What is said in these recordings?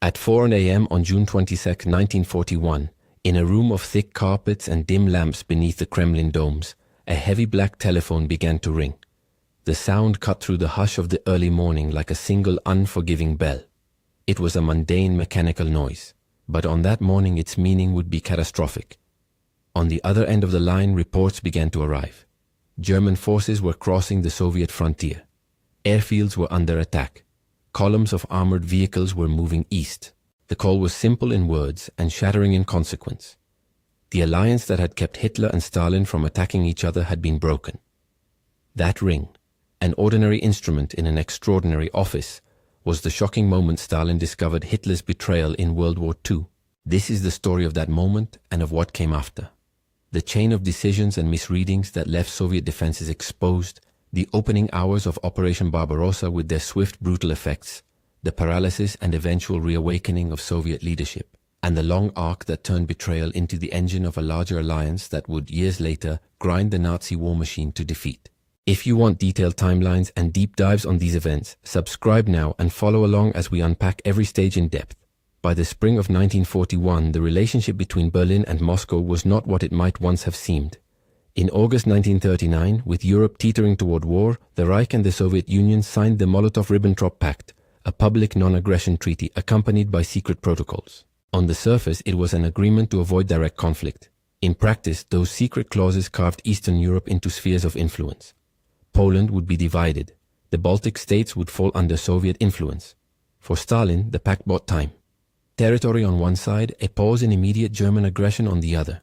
At 4 a.m. on June 22, 1941, in a room of thick carpets and dim lamps beneath the Kremlin domes, a heavy black telephone began to ring. The sound cut through the hush of the early morning like a single unforgiving bell. It was a mundane mechanical noise, but on that morning its meaning would be catastrophic. On the other end of the line, reports began to arrive. German forces were crossing the Soviet frontier. Airfields were under attack. Columns of armored vehicles were moving east. The call was simple in words and shattering in consequence. The alliance that had kept Hitler and Stalin from attacking each other had been broken. That ring, an ordinary instrument in an extraordinary office, was the shocking moment Stalin discovered Hitler's betrayal in World War II. This is the story of that moment and of what came after. The chain of decisions and misreadings that left Soviet defenses exposed, the opening hours of Operation Barbarossa with their swift, brutal effects, the paralysis and eventual reawakening of Soviet leadership, and the long arc that turned betrayal into the engine of a larger alliance that would, years later, grind the Nazi war machine to defeat. If you want detailed timelines and deep dives on these events, subscribe now and follow along as we unpack every stage in depth. By the spring of 1941, the relationship between Berlin and Moscow was not what it might once have seemed. In August 1939, with Europe teetering toward war, the Reich and the Soviet Union signed the Molotov-Ribbentrop Pact, a public non-aggression treaty accompanied by secret protocols. On the surface, it was an agreement to avoid direct conflict. In practice, those secret clauses carved Eastern Europe into spheres of influence. Poland would be divided. The Baltic states would fall under Soviet influence. For Stalin, the pact bought time. Territory on one side, a pause in immediate German aggression on the other.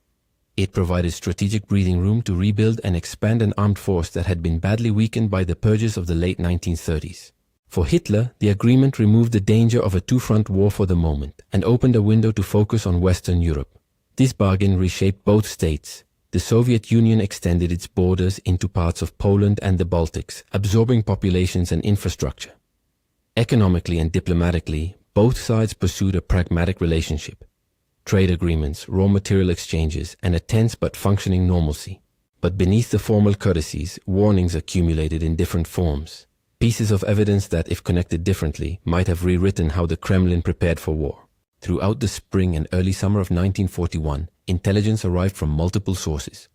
It provided strategic breathing room to rebuild and expand an armed force that had been badly weakened by the purges of the late 1930s. For Hitler, the agreement removed the danger of a two-front war for the moment and opened a window to focus on Western Europe. This bargain reshaped both states. The Soviet Union extended its borders into parts of Poland and the Baltics, absorbing populations and infrastructure. Economically and diplomatically, both sides pursued a pragmatic relationship. Trade agreements, raw material exchanges, and a tense but functioning normalcy. But beneath the formal courtesies, warnings accumulated in different forms. Pieces of evidence that, if connected differently, might have rewritten how the Kremlin prepared for war. Throughout the spring and early summer of 1941, intelligence arrived from multiple sources.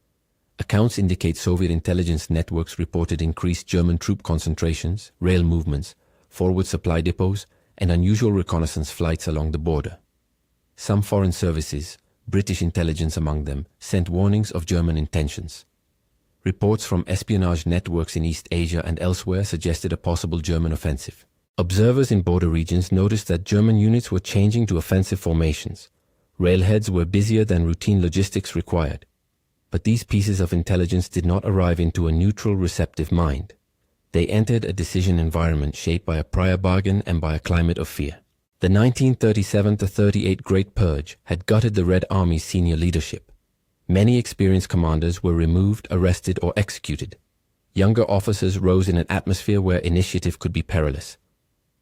Accounts indicate Soviet intelligence networks reported increased German troop concentrations, rail movements, forward supply depots, and unusual reconnaissance flights along the border. Some foreign services, British intelligence among them, sent warnings of German intentions. Reports from espionage networks in East Asia and elsewhere suggested a possible German offensive. Observers in border regions noticed that German units were changing to offensive formations. Railheads were busier than routine logistics required. But these pieces of intelligence did not arrive into a neutral, receptive mind. They entered a decision environment shaped by a prior bargain and by a climate of fear. The 1937-38 Great Purge had gutted the Red Army's senior leadership. Many experienced commanders were removed, arrested, or executed. Younger officers rose in an atmosphere where initiative could be perilous.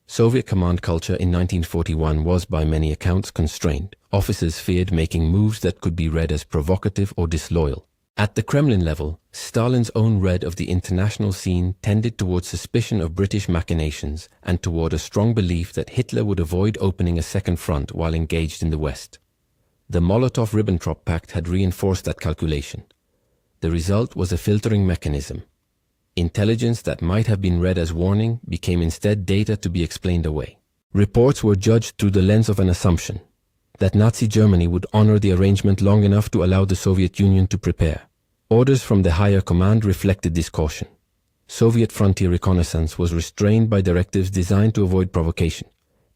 Soviet command culture in 1941 was, by many accounts, constrained. Officers feared making moves that could be read as provocative or disloyal. At the Kremlin level, Stalin's own read of the international scene tended towards suspicion of British machinations and toward a strong belief that Hitler would avoid opening a second front while engaged in the West. The Molotov-Ribbentrop Pact had reinforced that calculation. The result was a filtering mechanism. Intelligence that might have been read as warning became instead data to be explained away. Reports were judged through the lens of an assumption, that Nazi Germany would honor the arrangement long enough to allow the Soviet Union to prepare. Orders from the higher command reflected this caution. Soviet frontier reconnaissance was restrained by directives designed to avoid provocation.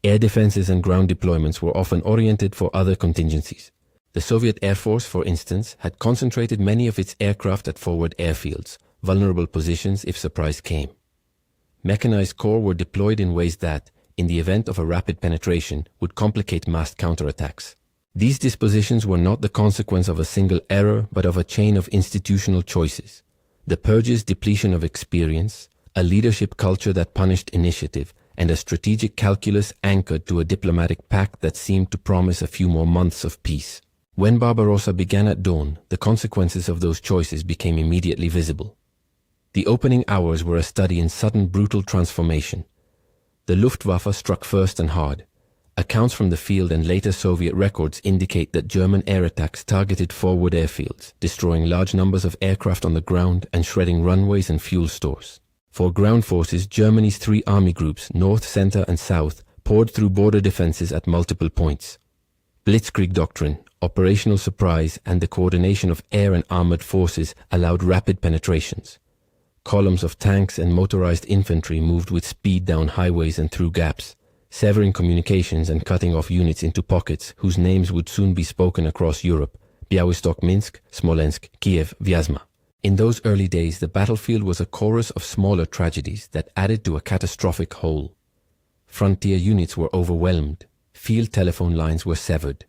Air defenses and ground deployments were often oriented for other contingencies. The Soviet Air Force, for instance, had concentrated many of its aircraft at forward airfields, vulnerable positions if surprise came. Mechanized corps were deployed in ways that, in the event of a rapid penetration, would complicate massed counterattacks. These dispositions were not the consequence of a single error, but of a chain of institutional choices. The purge's depletion of experience, a leadership culture that punished initiative, and a strategic calculus anchored to a diplomatic pact that seemed to promise a few more months of peace. When Barbarossa began at dawn, the consequences of those choices became immediately visible. The opening hours were a study in sudden brutal transformation. The Luftwaffe struck first and hard. Accounts from the field and later Soviet records indicate that German air attacks targeted forward airfields, destroying large numbers of aircraft on the ground and shredding runways and fuel stores. For ground forces, Germany's three army groups, North, Center and South, poured through border defenses at multiple points. Blitzkrieg doctrine, operational surprise, and the coordination of air and armored forces allowed rapid penetrations. Columns of tanks and motorized infantry moved with speed down highways and through gaps, severing communications and cutting off units into pockets whose names would soon be spoken across Europe: Białystok, Minsk, Smolensk, Kiev, Vyazma. In those early days, the battlefield was a chorus of smaller tragedies that added to a catastrophic whole. Frontier units were overwhelmed. Field telephone lines were severed.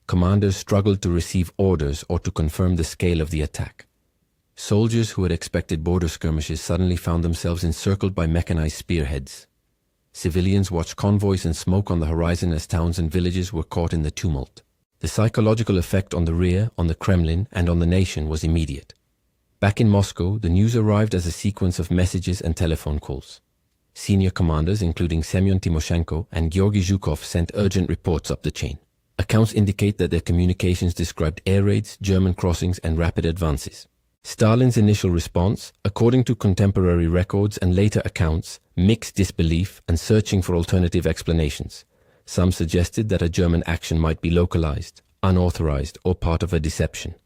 Commanders struggled to receive orders or to confirm the scale of the attack. Soldiers who had expected border skirmishes suddenly found themselves encircled by mechanized spearheads. Civilians watched convoys and smoke on the horizon as towns and villages were caught in the tumult. The psychological effect on the rear, on the Kremlin, and on the nation was immediate. Back in Moscow, the news arrived as a sequence of messages and telephone calls. Senior commanders, including Semyon Timoshenko and Georgy Zhukov, sent urgent reports up the chain. Accounts indicate that their communications described air raids, German crossings, and rapid advances. Stalin's initial response, according to contemporary records and later accounts, mixed disbelief and searching for alternative explanations. Some suggested that a German action might be localized, unauthorized, or part of a deception.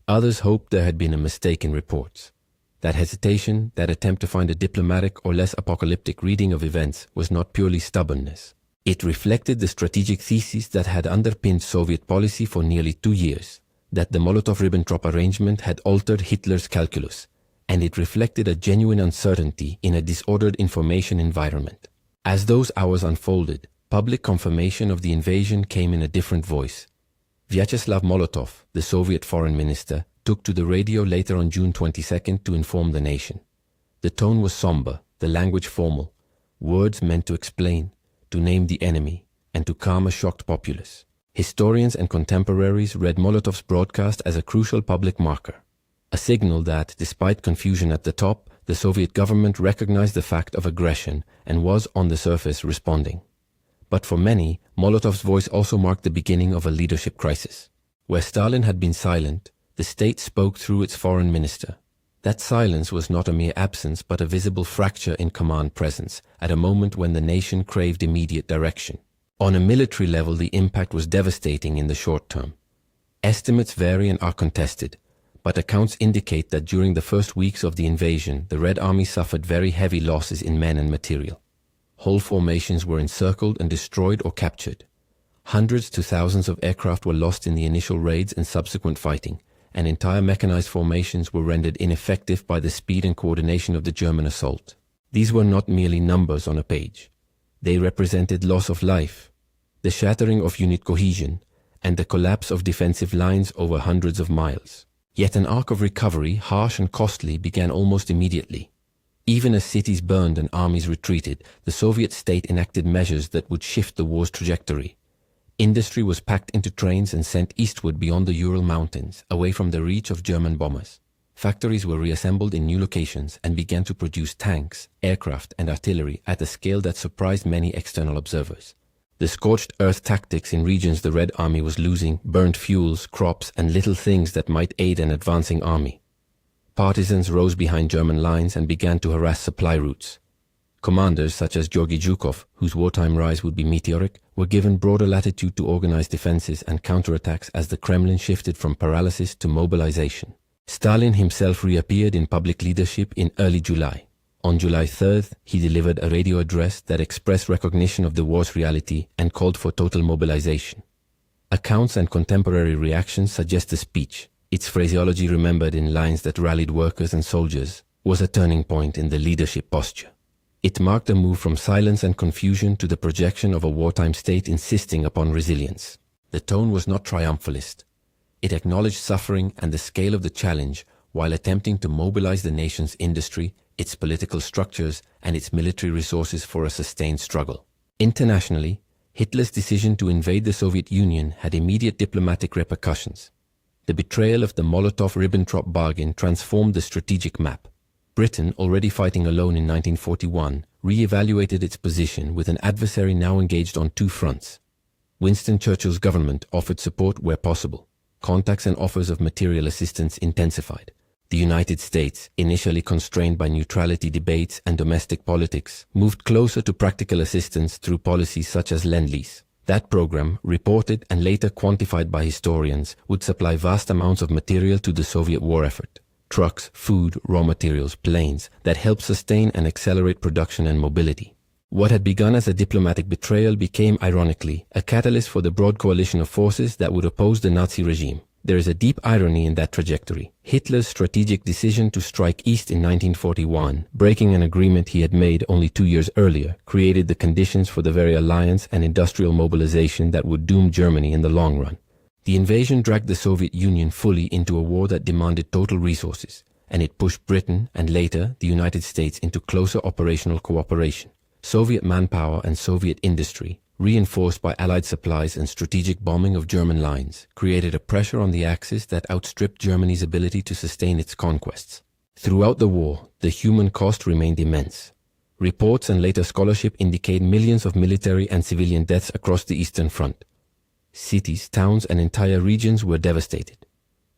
Others hoped there had been a mistake in reports. That hesitation, that attempt to find a diplomatic or less apocalyptic reading of events, was not purely stubbornness. It reflected the strategic thesis that had underpinned Soviet policy for nearly 2 years, that the Molotov-Ribbentrop arrangement had altered Hitler's calculus, and it reflected a genuine uncertainty in a disordered information environment. As those hours unfolded, public confirmation of the invasion came in a different voice. Vyacheslav Molotov, the Soviet foreign minister, took to the radio later on June 22nd to inform the nation. The tone was somber, the language formal, words meant to explain, to name the enemy, and to calm a shocked populace. Historians and contemporaries read Molotov's broadcast as a crucial public marker, a signal that, despite confusion at the top, the Soviet government recognized the fact of aggression and was, on the surface, responding. But for many, Molotov's voice also marked the beginning of a leadership crisis. Where Stalin had been silent, the state spoke through its foreign minister. That silence was not a mere absence, but a visible fracture in command presence, at a moment when the nation craved immediate direction. On a military level, the impact was devastating in the short term. Estimates vary and are contested, but accounts indicate that during the first weeks of the invasion, the Red Army suffered very heavy losses in men and material. Whole formations were encircled and destroyed or captured. Hundreds to thousands of aircraft were lost in the initial raids and subsequent fighting, and entire mechanized formations were rendered ineffective by the speed and coordination of the German assault. These were not merely numbers on a page. They represented loss of life, the shattering of unit cohesion, and the collapse of defensive lines over hundreds of miles. Yet an arc of recovery, harsh and costly, began almost immediately. Even as cities burned and armies retreated, the Soviet state enacted measures that would shift the war's trajectory. Industry was packed into trains and sent eastward beyond the Ural Mountains, away from the reach of German bombers. Factories were reassembled in new locations and began to produce tanks, aircraft, and artillery at a scale that surprised many external observers. The scorched earth tactics in regions the Red Army was losing burned fuels, crops, and little things that might aid an advancing army. Partisans rose behind German lines and began to harass supply routes. Commanders such as Georgy Zhukov, whose wartime rise would be meteoric, were given broader latitude to organize defenses and counterattacks as the Kremlin shifted from paralysis to mobilization. Stalin himself reappeared in public leadership in early July. On July 3rd, he delivered a radio address that expressed recognition of the war's reality and called for total mobilization. Accounts and contemporary reactions suggest the speech, its phraseology remembered in lines that rallied workers and soldiers, was a turning point in the leadership posture. It marked a move from silence and confusion to the projection of a wartime state insisting upon resilience. The tone was not triumphalist. It acknowledged suffering and the scale of the challenge while attempting to mobilize the nation's industry, its political structures, and its military resources for a sustained struggle. Internationally, Hitler's decision to invade the Soviet Union had immediate diplomatic repercussions. The betrayal of the Molotov-Ribbentrop bargain transformed the strategic map. Britain, already fighting alone in 1941, re-evaluated its position with an adversary now engaged on two fronts. Winston Churchill's government offered support where possible. Contacts and offers of material assistance intensified. The United States, initially constrained by neutrality debates and domestic politics, moved closer to practical assistance through policies such as Lend-Lease. That program, reported and later quantified by historians, would supply vast amounts of material to the Soviet war effort. Trucks, food, raw materials, planes that helped sustain and accelerate production and mobility. What had begun as a diplomatic betrayal became, ironically, a catalyst for the broad coalition of forces that would oppose the Nazi regime. There is a deep irony in that trajectory. Hitler's strategic decision to strike east in 1941, breaking an agreement he had made only 2 years earlier, created the conditions for the very alliance and industrial mobilization that would doom Germany in the long run. The invasion dragged the Soviet Union fully into a war that demanded total resources, and it pushed Britain and later the United States into closer operational cooperation. Soviet manpower and Soviet industry, reinforced by Allied supplies and strategic bombing of German lines, created a pressure on the Axis that outstripped Germany's ability to sustain its conquests. Throughout the war, the human cost remained immense. Reports and later scholarship indicate millions of military and civilian deaths across the Eastern Front. Cities, towns, and entire regions were devastated.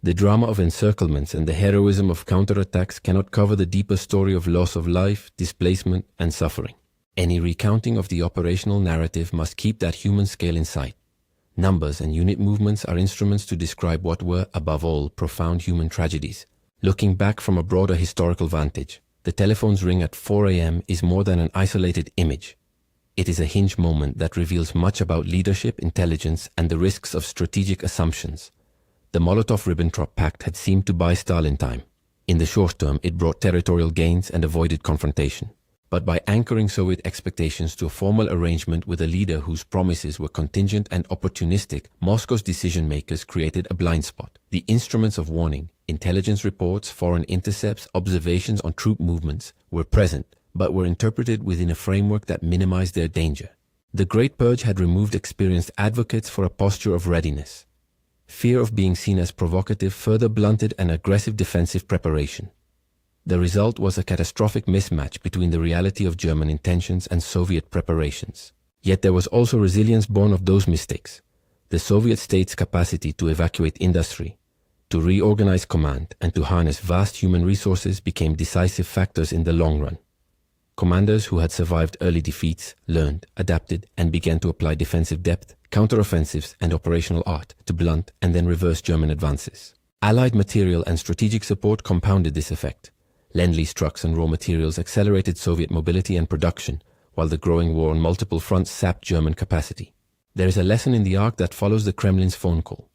The drama of encirclements and the heroism of counterattacks cannot cover the deeper story of loss of life, displacement, and suffering. Any recounting of the operational narrative must keep that human scale in sight. Numbers and unit movements are instruments to describe what were, above all, profound human tragedies. Looking back from a broader historical vantage, the telephone's ring at 4 a.m. is more than an isolated image. It is a hinge moment that reveals much about leadership, intelligence, and the risks of strategic assumptions. The Molotov-Ribbentrop Pact had seemed to buy Stalin time. In the short term, it brought territorial gains and avoided confrontation. But by anchoring Soviet expectations to a formal arrangement with a leader whose promises were contingent and opportunistic, Moscow's decision-makers created a blind spot. The instruments of warning, intelligence reports, foreign intercepts, observations on troop movements, were present, but were interpreted within a framework that minimized their danger. The Great Purge had removed experienced advocates for a posture of readiness. Fear of being seen as provocative further blunted an aggressive defensive preparation. The result was a catastrophic mismatch between the reality of German intentions and Soviet preparations. Yet there was also resilience born of those mistakes. The Soviet state's capacity to evacuate industry, to reorganize command, and to harness vast human resources became decisive factors in the long run. Commanders who had survived early defeats learned, adapted, and began to apply defensive depth, counteroffensives, and operational art to blunt and then reverse German advances. Allied material and strategic support compounded this effect. Lend-Lease trucks and raw materials accelerated Soviet mobility and production, while the growing war on multiple fronts sapped German capacity. There is a lesson in the arc that follows the Kremlin's phone call.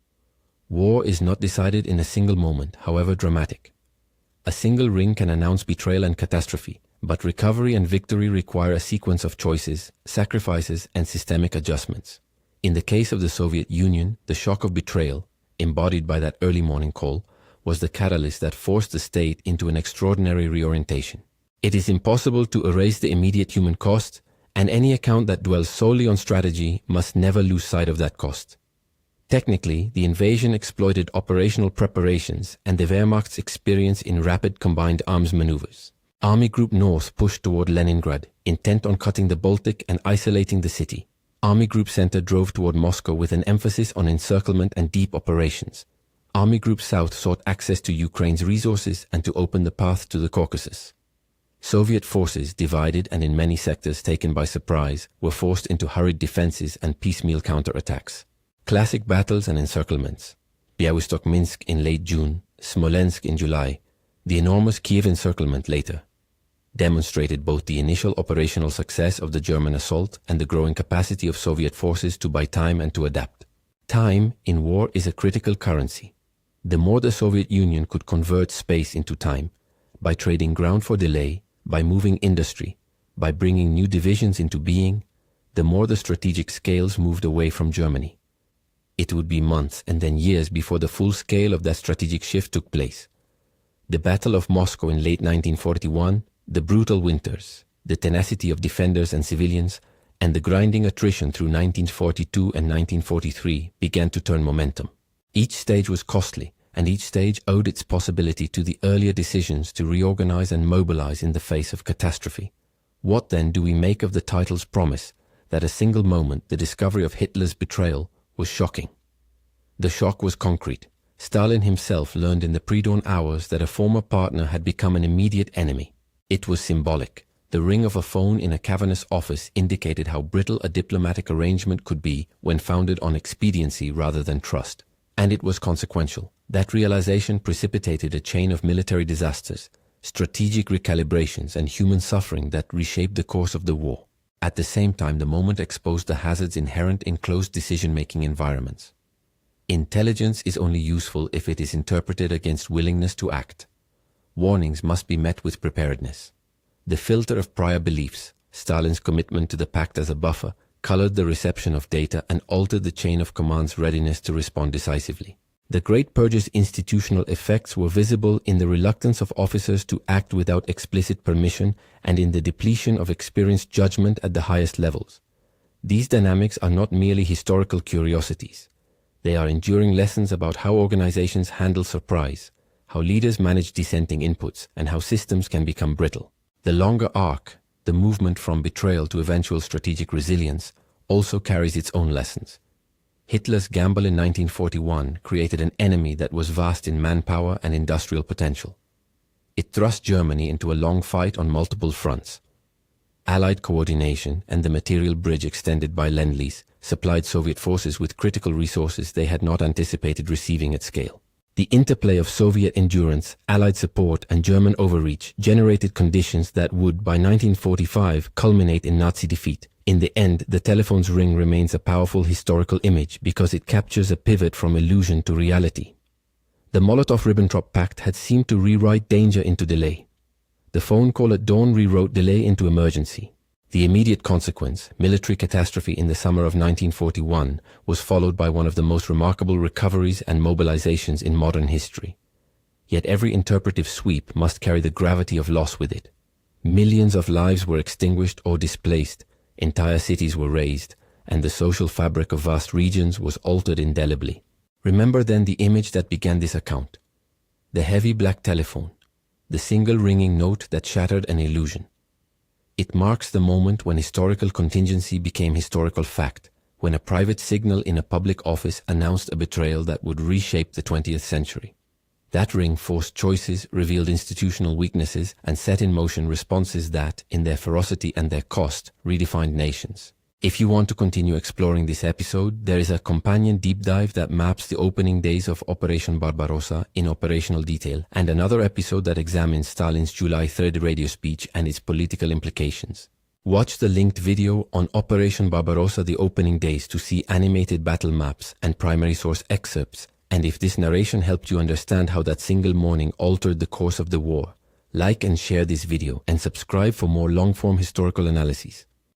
War is not decided in a single moment, however dramatic. A single ring can announce betrayal and catastrophe, but recovery and victory require a sequence of choices, sacrifices, and systemic adjustments. In the case of the Soviet Union, the shock of betrayal, embodied by that early morning call, was the catalyst that forced the state into an extraordinary reorientation. It is impossible to erase the immediate human cost, and any account that dwells solely on strategy must never lose sight of that cost. Technically, the invasion exploited operational preparations and the Wehrmacht's experience in rapid combined arms maneuvers. Army Group North pushed toward Leningrad, intent on cutting the Baltic and isolating the city. Army Group Center drove toward Moscow with an emphasis on encirclement and deep operations. Army Group South sought access to Ukraine's resources and to open the path to the Caucasus. Soviet forces, divided and in many sectors taken by surprise, were forced into hurried defenses and piecemeal counterattacks. Classic battles and encirclements. Białystok-Minsk in late June, Smolensk in July, the enormous Kiev encirclement later, demonstrated both the initial operational success of the German assault and the growing capacity of Soviet forces to buy time and to adapt. Time in war is a critical currency. The more the Soviet Union could convert space into time, by trading ground for delay, by moving industry, by bringing new divisions into being, the more the strategic scales moved away from Germany. It would be months and then years before the full scale of that strategic shift took place. The Battle of Moscow in late 1941, the brutal winters, the tenacity of defenders and civilians, and the grinding attrition through 1942 and 1943 began to turn momentum. Each stage was costly, and each stage owed its possibility to the earlier decisions to reorganize and mobilize in the face of catastrophe. What then do we make of the title's promise that a single moment, the discovery of Hitler's betrayal, was shocking. The shock was concrete. Stalin himself learned in the pre-dawn hours that a former partner had become an immediate enemy. It was symbolic. The ring of a phone in a cavernous office indicated how brittle a diplomatic arrangement could be when founded on expediency rather than trust. And it was consequential. That realization precipitated a chain of military disasters, strategic recalibrations, and human suffering that reshaped the course of the war. At the same time, the moment exposed the hazards inherent in closed decision-making environments. Intelligence is only useful if it is interpreted against willingness to act. Warnings must be met with preparedness. The filter of prior beliefs, Stalin's commitment to the pact as a buffer, colored the reception of data and altered the chain of command's readiness to respond decisively. The Great Purge's institutional effects were visible in the reluctance of officers to act without explicit permission and in the depletion of experienced judgment at the highest levels. These dynamics are not merely historical curiosities. They are enduring lessons about how organizations handle surprise, how leaders manage dissenting inputs, and how systems can become brittle. The longer arc, the movement from betrayal to eventual strategic resilience, also carries its own lessons. Hitler's gamble in 1941 created an enemy that was vast in manpower and industrial potential. It thrust Germany into a long fight on multiple fronts. Allied coordination and the material bridge extended by Lend-Lease supplied Soviet forces with critical resources they had not anticipated receiving at scale. The interplay of Soviet endurance, Allied support, and German overreach generated conditions that would, by 1945, culminate in Nazi defeat. In the end, the telephone's ring remains a powerful historical image because it captures a pivot from illusion to reality. The Molotov-Ribbentrop Pact had seemed to rewrite danger into delay. The phone call at dawn rewrote delay into emergency. The immediate consequence, military catastrophe in the summer of 1941, was followed by one of the most remarkable recoveries and mobilizations in modern history. Yet every interpretive sweep must carry the gravity of loss with it. Millions of lives were extinguished or displaced, entire cities were razed, and the social fabric of vast regions was altered indelibly. Remember then the image that began this account. The heavy black telephone, the single ringing note that shattered an illusion. It marks the moment when historical contingency became historical fact, when a private signal in a public office announced a betrayal that would reshape the 20th century. That ring forced choices, revealed institutional weaknesses, and set in motion responses that, in their ferocity and their cost, redefined nations. If you want to continue exploring this episode, there is a companion deep dive that maps the opening days of Operation Barbarossa in operational detail, and another episode that examines Stalin's July 3rd radio speech and its political implications. Watch the linked video on Operation Barbarossa the opening days to see animated battle maps and primary source excerpts. And if this narration helped you understand how that single morning altered the course of the war, like and share this video and subscribe for more long-form historical analyses.